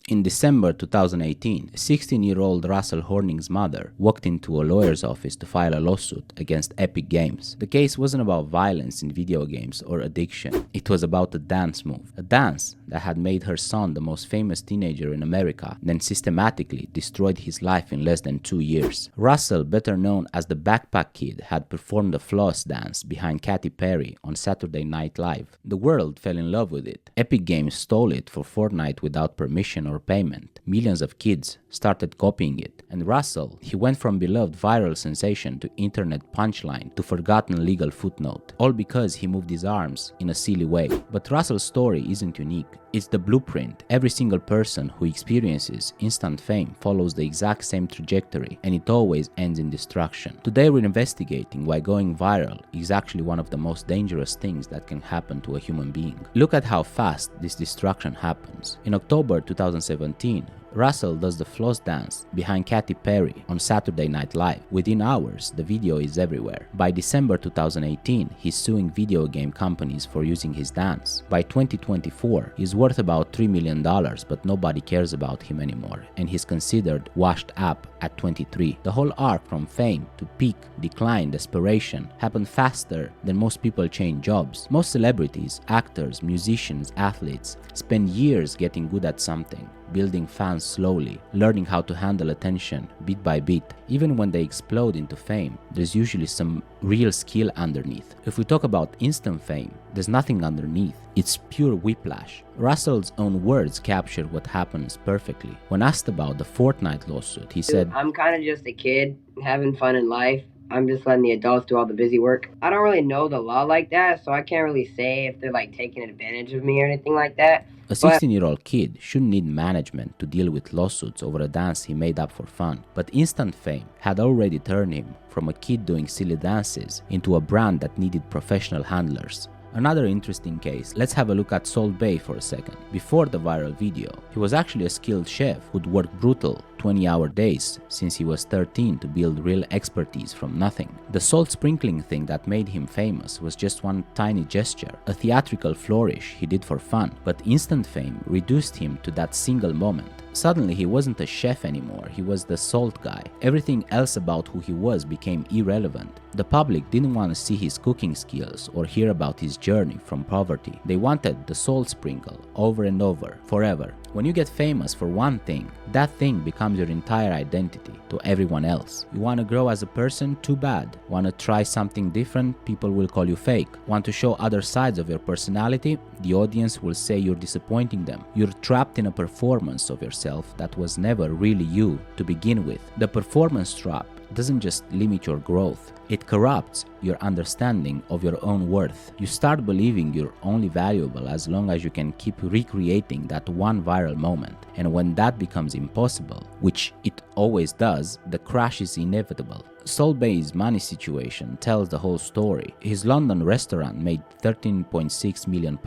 In December 2018, 16-year-old Russell Horning's mother walked into a lawyer's office to file a lawsuit against Epic Games. The case wasn't about violence in video games or addiction. It was about a dance move. A dance that had made her son the most famous teenager in America, then systematically destroyed his life in less than 2 years. Russell, better known as the Backpack Kid, had performed the floss dance behind Katy Perry on Saturday Night Live. The world fell in love with it. Epic Games stole it for Fortnite without permission or payment. Millions of kids started copying it. And Russell, he went from beloved viral sensation to internet punchline to forgotten legal footnote. All because he moved his arms in a silly way. But Russell's story isn't unique. It's the blueprint. Every single person who experiences instant fame follows the exact same trajectory, and it always ends in destruction. Today we're investigating why going viral is actually one of the most dangerous things that can happen to a human being. Look at how fast this destruction happens. In October 2017, Russell does the floss dance behind Katy Perry on Saturday Night Live. Within hours, the video is everywhere. By December 2018, he's suing video game companies for using his dance. By 2024, he's worth about $3 million, but nobody cares about him anymore, and he's considered washed up at 23. The whole arc from fame to peak, decline, desperation happened faster than most people change jobs. Most celebrities, actors, musicians, athletes spend years getting good at something, building fans slowly, learning how to handle attention bit by bit. Even when they explode into fame, there's usually some real skill underneath. If we talk about instant fame, there's nothing underneath. It's pure whiplash. Russell's own words capture what happens perfectly. When asked about the Fortnite lawsuit, he said, I'm kind of just a kid having fun in life. I'm just letting the adults do all the busy work. I don't really know the law like that, so I can't really say if they're like taking advantage of me or anything like that. A 16-year-old kid shouldn't need management to deal with lawsuits over a dance he made up for fun. But instant fame had already turned him from a kid doing silly dances into a brand that needed professional handlers. Another interesting case, let's have a look at Salt Bae for a second. Before the viral video, he was actually a skilled chef who'd worked brutal 20-hour days since he was 13 to build real expertise from nothing. The salt sprinkling thing that made him famous was just one tiny gesture, a theatrical flourish he did for fun, but instant fame reduced him to that single moment. Suddenly he wasn't a chef anymore, he was the salt guy. Everything else about who he was became irrelevant. The public didn't want to see his cooking skills or hear about his journey from poverty. They wanted the salt sprinkle over and over, forever. When you get famous for one thing, that thing becomes your entire identity to everyone else. You want to grow as a person? Too bad. Want to try something different? People will call you fake. Want to show other sides of your personality? The audience will say you're disappointing them. You're trapped in a performance of yourself that was never really you to begin with. The performance trap doesn't just limit your growth, it corrupts your understanding of your own worth. You start believing you're only valuable as long as you can keep recreating that one viral moment. And when that becomes impossible, which it always does, the crash is inevitable. Salt Bae's money situation tells the whole story. His London restaurant made £13.6 million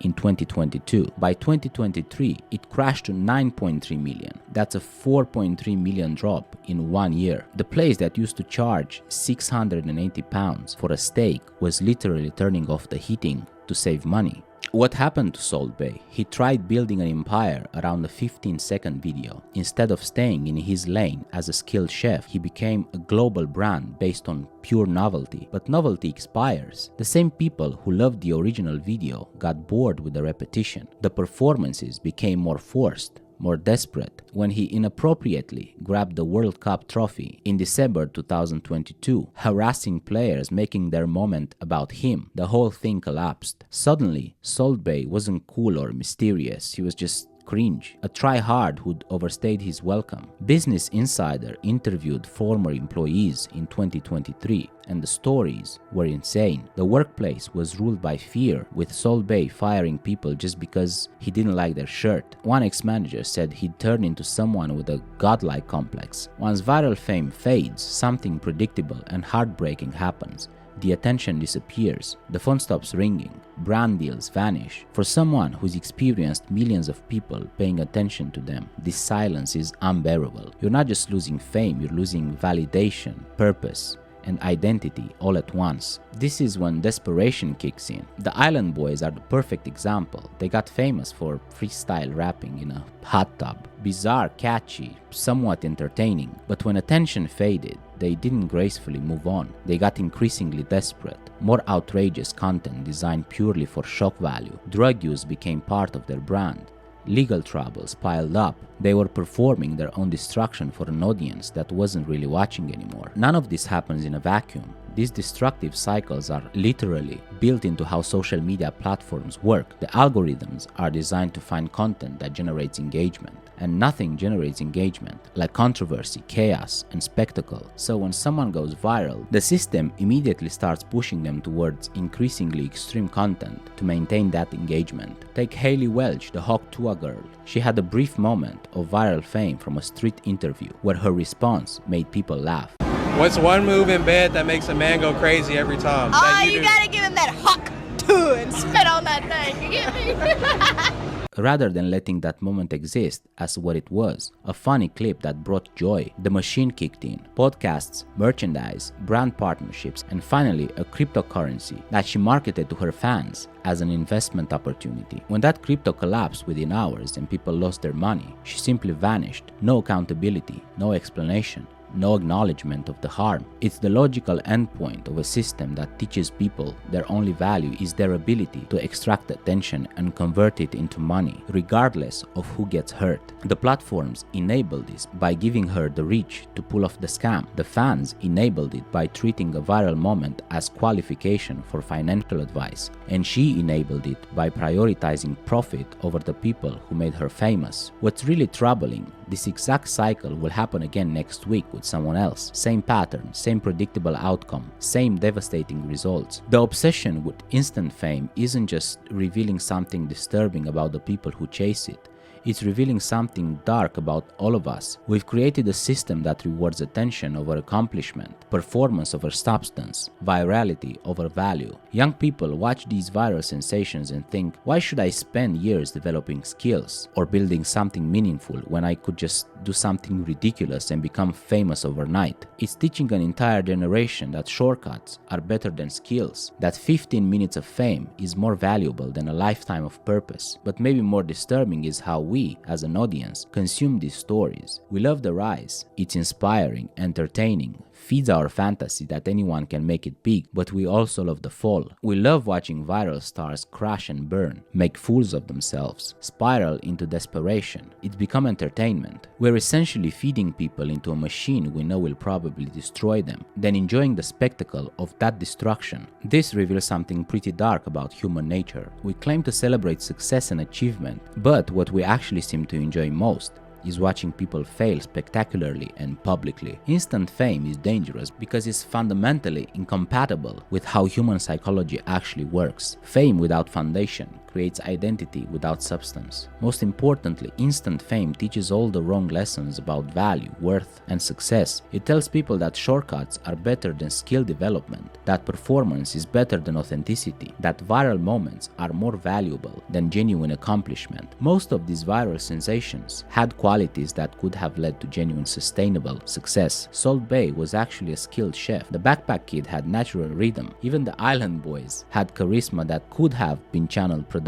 in 2022. By 2023, it crashed to 9.3 million. That's a 4.3 million drop in 1 year. The place that used to charge £680 for a steak was literally turning off the heating to save money. What happened to Salt Bae? He tried building an empire around a 15-second video. Instead of staying in his lane as a skilled chef, he became a global brand based on pure novelty. But novelty expires. The same people who loved the original video got bored with the repetition. The performances became more forced, more desperate. When he inappropriately grabbed the World Cup trophy in December 2022, harassing players, making their moment about him, the whole thing collapsed. Suddenly, Salt Bae wasn't cool or mysterious, he was just cringe, a try-hard who'd overstayed his welcome. Business Insider interviewed former employees in 2023, and the stories were insane. The workplace was ruled by fear, with Salt Bae firing people just because he didn't like their shirt. One ex-manager said he'd turned into someone with a godlike complex. Once viral fame fades, something predictable and heartbreaking happens. The attention disappears, the phone stops ringing, brand deals vanish. For someone who's experienced millions of people paying attention to them, this silence is unbearable. You're not just losing fame, you're losing validation, purpose, and identity all at once. This is when desperation kicks in. The Island Boys are the perfect example. They got famous for freestyle rapping in a hot tub. Bizarre, catchy, somewhat entertaining, but when attention faded, they didn't gracefully move on. They got increasingly desperate. More outrageous content designed purely for shock value. Drug use became part of their brand. Legal troubles piled up. They were performing their own destruction for an audience that wasn't really watching anymore. None of this happens in a vacuum. These destructive cycles are literally built into how social media platforms work. The algorithms are designed to find content that generates engagement, and nothing generates engagement like controversy, chaos, and spectacle. So when someone goes viral, the system immediately starts pushing them towards increasingly extreme content to maintain that engagement. Take Hailey Welch, the hawk Tuah girl. She had a brief moment of viral fame from a street interview where her response made people laugh. What's one move in bed that makes a man go crazy every time? Oh, you gotta give him that hawk too and spit on that thing, you get me? Rather than letting that moment exist as what it was, a funny clip that brought joy, the machine kicked in. Podcasts, merchandise, brand partnerships, and finally a cryptocurrency that she marketed to her fans as an investment opportunity. When that crypto collapsed within hours and people lost their money, she simply vanished. No accountability, no explanation, no acknowledgement of the harm. It's the logical endpoint of a system that teaches people their only value is their ability to extract attention and convert it into money, regardless of who gets hurt. The platforms enable this by giving her the reach to pull off the scam. The fans enabled it by treating a viral moment as qualification for financial advice, and she enabled it by prioritizing profit over the people who made her famous. What's really troubling, this exact cycle will happen again next week with someone else. Same pattern, same predictable outcome, same devastating results. The obsession with instant fame isn't just revealing something disturbing about the people who chase it. It's revealing something dark about all of us. We've created a system that rewards attention over accomplishment, performance over substance, virality over value. Young people watch these viral sensations and think, why should I spend years developing skills or building something meaningful when I could just do something ridiculous and become famous overnight? It's teaching an entire generation that shortcuts are better than skills, that 15 minutes of fame is more valuable than a lifetime of purpose. But maybe more disturbing is how we, as an audience, consume these stories. We love the rise. It's inspiring, entertaining, feeds our fantasy that anyone can make it big, but we also love the fall. We love watching viral stars crash and burn, make fools of themselves, spiral into desperation. It's become entertainment. We're essentially feeding people into a machine we know will probably destroy them, then enjoying the spectacle of that destruction. This reveals something pretty dark about human nature. We claim to celebrate success and achievement, but what we actually seem to enjoy most is watching people fail spectacularly and publicly. Instant fame is dangerous because it's fundamentally incompatible with how human psychology actually works. Fame without foundation creates identity without substance. Most importantly, instant fame teaches all the wrong lessons about value, worth, and success. It tells people that shortcuts are better than skill development, that performance is better than authenticity, that viral moments are more valuable than genuine accomplishment. Most of these viral sensations had qualities that could have led to genuine sustainable success. Salt Bae was actually a skilled chef. The Backpack Kid had natural rhythm. Even the Island Boys had charisma that could have been channeled productively.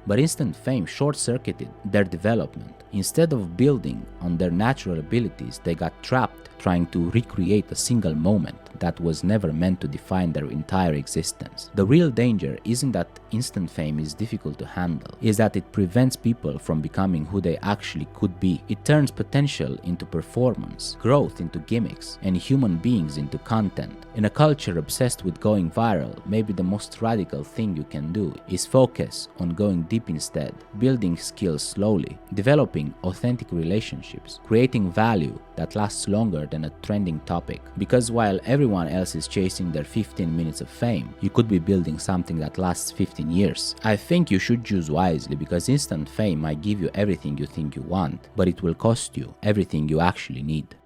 But instant fame short-circuited their development. Instead of building on their natural abilities, they got trapped trying to recreate a single moment that was never meant to define their entire existence. The real danger isn't that instant fame is difficult to handle, is that it prevents people from becoming who they actually could be. It turns potential into performance, growth into gimmicks, and human beings into content. In a culture obsessed with going viral, maybe the most radical thing you can do is focus on going deep instead, building skills slowly, developing authentic relationships, creating value that lasts longer than a trending topic. Because while everyone else is chasing their 15 minutes of fame, you could be building something that lasts 15 years. I think you should choose wisely, because instant fame might give you everything you think you want, but it will cost you everything you actually need.